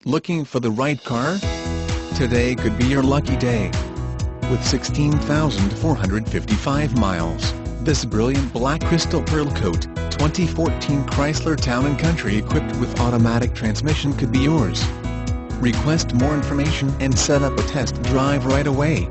Looking for the right car? Today could be your lucky day. With 16,455 miles, this brilliant black crystal pearl coat, 2014 Chrysler Town & Country equipped with automatic transmission could be yours. Request more information and set up a test drive right away.